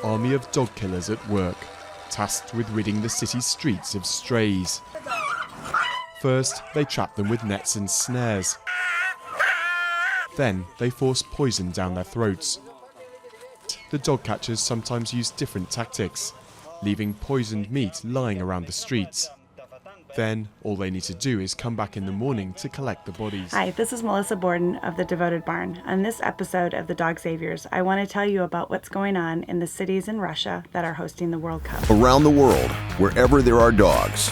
Army of dog killers at work, tasked with ridding the city's streets of strays. First, they trap them with nets and snares. Then, they force poison down their throats. The dog catchers sometimes use different tactics, leaving poisoned meat lying around the streets. Then, all they need to do is come back in the morning to collect the bodies. Hi, this is Melissa Borden of the Devoted Barn. On this episode of the Dog Saviors, I want to tell you about what's going on in the cities in Russia that are hosting the World Cup. Around the world, wherever there are dogs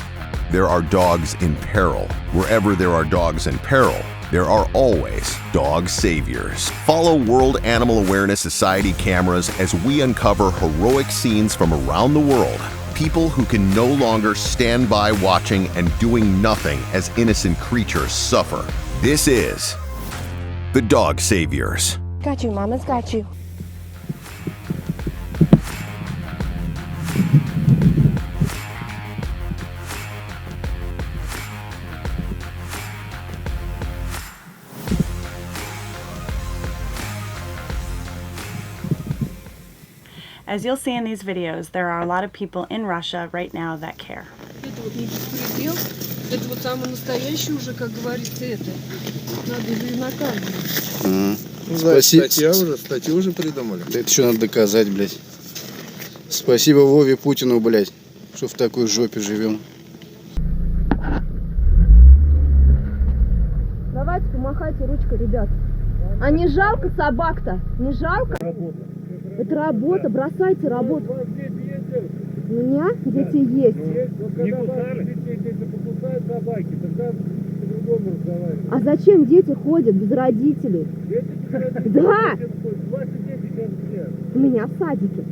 in peril. Wherever there are dogs in peril, there are always dog saviors. Follow World Animal Awareness Society cameras as we uncover heroic scenes from around the world. People who can no longer stand by watching and doing nothing as innocent creatures suffer. This is the Dog Saviors. Got you, Mama's got you. As you'll see in these videos, there are a lot of people in Russia right now that care. Это вот не беспредел, это вот самое настоящее уже, как говорится, это. Надо же и наказывать. Статью уже придумали. Да это что надо доказать, блядь. Спасибо Вове Путину, блядь, что в такой жопе живем. Давайте помахайте ручкой, ребят. А не жалко собак-то? Не жалко? Это работа, бросайте работу. У меня дети есть. А зачем дети ходят без родителей? Да! У меня в садике.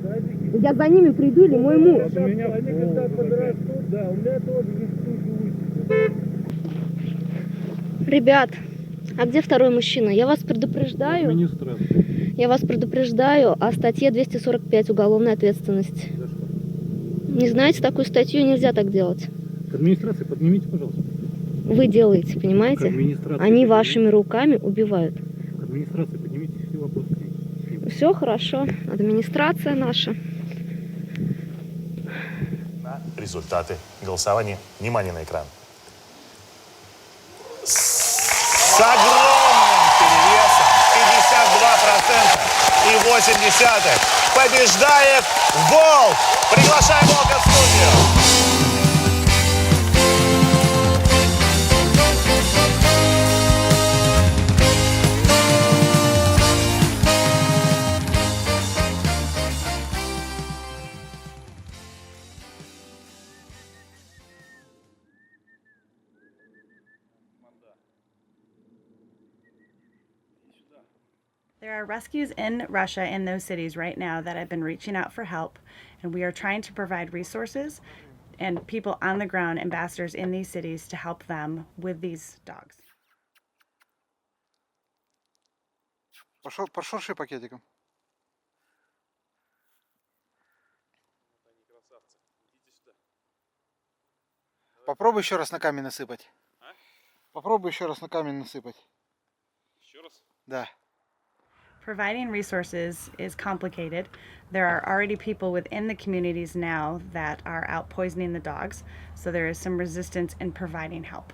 Я за ними приду или мой муж. Ребят, а где второй мужчина? Я вас предупреждаю. Я вас предупреждаю о статье 245 уголовной ответственности. Не знаете такую статью, нельзя так делать. К администрации поднимите, пожалуйста. Вы делаете, понимаете? Они вашими руками убивают. К администрации поднимите все вопросы. Все хорошо. Администрация наша. Результаты голосования. Внимание на экран. С огромным перевесом 52,8 побеждает Волк. Приглашаем Волка в студию. There are rescues in Russia in those cities right now that have been reaching out for help, and we are trying to provide resources and people on the ground, ambassadors in these cities, to help them with these dogs. Пошурши пакетиком. Попробуй еще раз на камень насыпать. Попробуй еще раз на камень насыпать. Еще раз? Да. Providing resources is complicated. There are already people within the communities now that are out poisoning the dogs, so there is some resistance in providing help.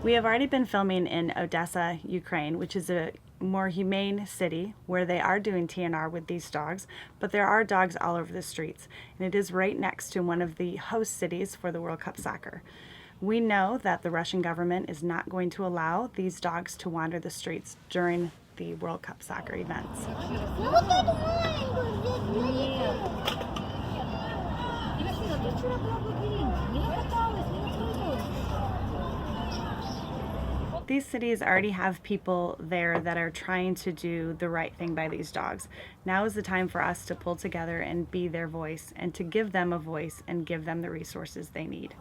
We have already been filming in Odessa, Ukraine, which is a more humane city where they are doing TNR with these dogs, but there are dogs all over the streets, and it is right next to one of the host cities for the World Cup soccer. We know that the Russian government is not going to allow these dogs to wander the streets during the World Cup soccer events. These cities already have people there that are trying to do the right thing by these dogs. Now is the time for us to pull together and be their voice, and to give them a voice and give them the resources they need.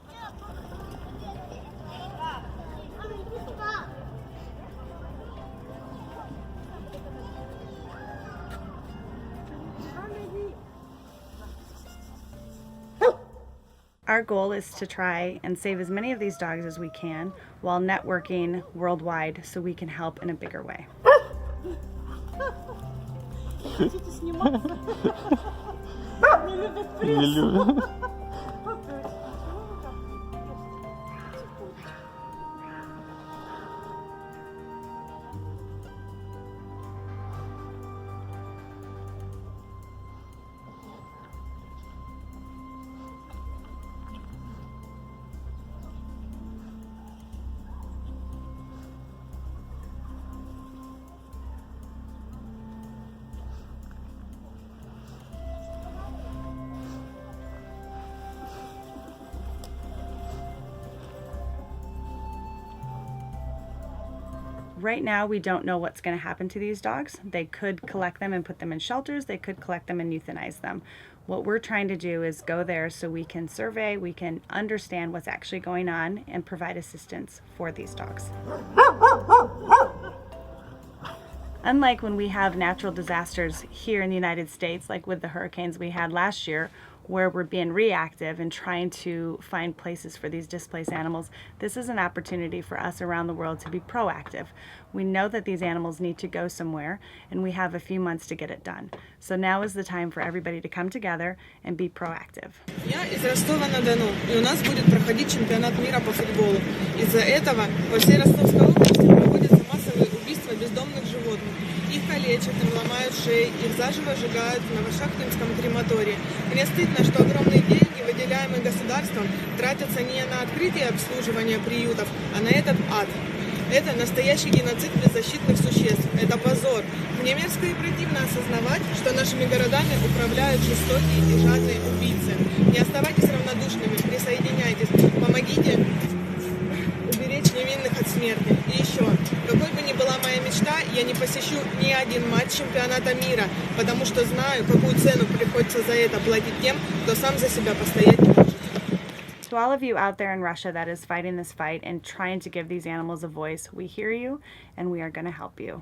Our goal is to try and save as many of these dogs as we can while networking worldwide so we can help in a bigger way. Right now, we don't know what's going to happen to these dogs. They could collect them and put them in shelters. They could collect them and euthanize them. What we're trying to do is go there so we can survey, we can understand what's actually going on and provide assistance for these dogs. Unlike when we have natural disasters here in the United States, like with the hurricanes we had last year, where we're being reactive and trying to find places for these displaced animals, this is an opportunity for us around the world to be proactive. We know that these animals need to go somewhere, and we have a few months to get it done. So now is the time for everybody to come together and be proactive. Я из Ростова-на-Дону, и у нас будет проходить чемпионат мира по футболу. Из-за этого во всей Ростовской области проводятся массовые убийства бездомных животных. Их калечат, им ломают шеи, их заживо сжигают на Вашахтинском крематории. Мне стыдно, что огромные деньги, выделяемые государством, тратятся не на открытие обслуживания приютов, а на этот ад. Это настоящий геноцид беззащитных существ. Это позор. Мне мерзко и противно осознавать, что нашими городами управляют жестокие и жадные убийцы. Не оставайтесь равнодушными, присоединяйтесь, помогите уберечь невинных от смерти. И еще, какой бы ни была моя мечта, я не посещу ни один матч чемпионата мира, потому что знаю, какую цену приходится за это платить тем, кто сам за себя постоять не может. To all of you out there in Russia that is fighting this fight and trying to give these animals a voice, we hear you and we are going to help you.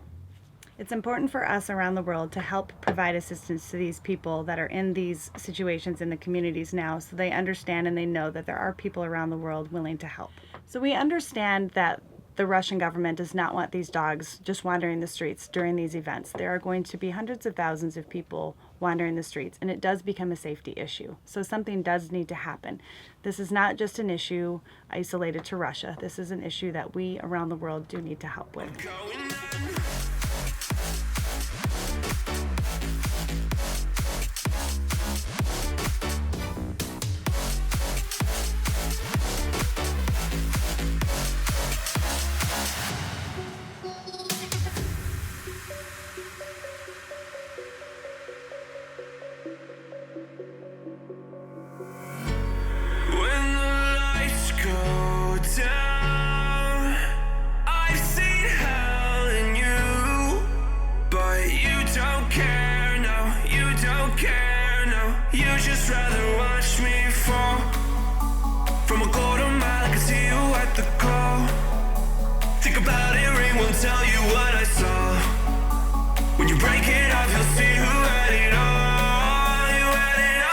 It's important for us around the world to help provide assistance to these people that are in these situations in the communities now so they understand and they know that there are people around the world willing to help. So we understand that the Russian government does not want these dogs just wandering the streets during these events. There are going to be hundreds of thousands of people wandering the streets, and it does become a safety issue. So something does need to happen. This is not just an issue isolated to Russia. This is an issue that we around the world do need to help with. Tell you what I saw. When you break it off, you'll see who had it all. You had it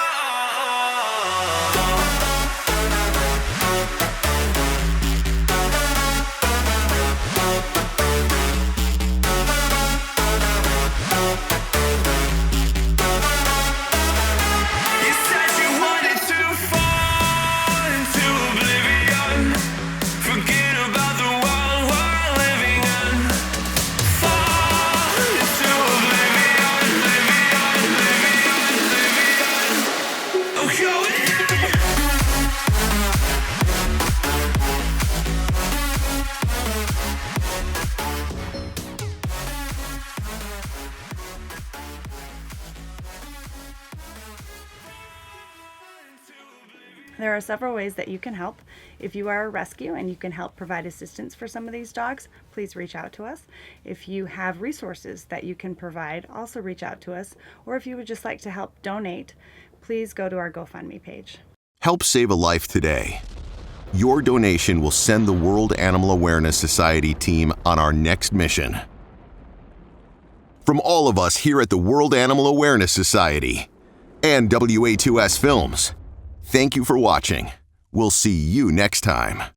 You said you wanted to fall into oblivion. Forget about the world we're living in. Fall into oblivion, oblivion. Oh, going There are several ways that you can help. If you are a rescue and you can help provide assistance for some of these dogs, please reach out to us. If you have resources that you can provide, also reach out to us. Or if you would just like to help donate, please go to our GoFundMe page. Help save a life today. Your donation will send the World Animal Awareness Society team on our next mission. From all of us here at the World Animal Awareness Society and WA2S Films, thank you for watching. We'll see you next time.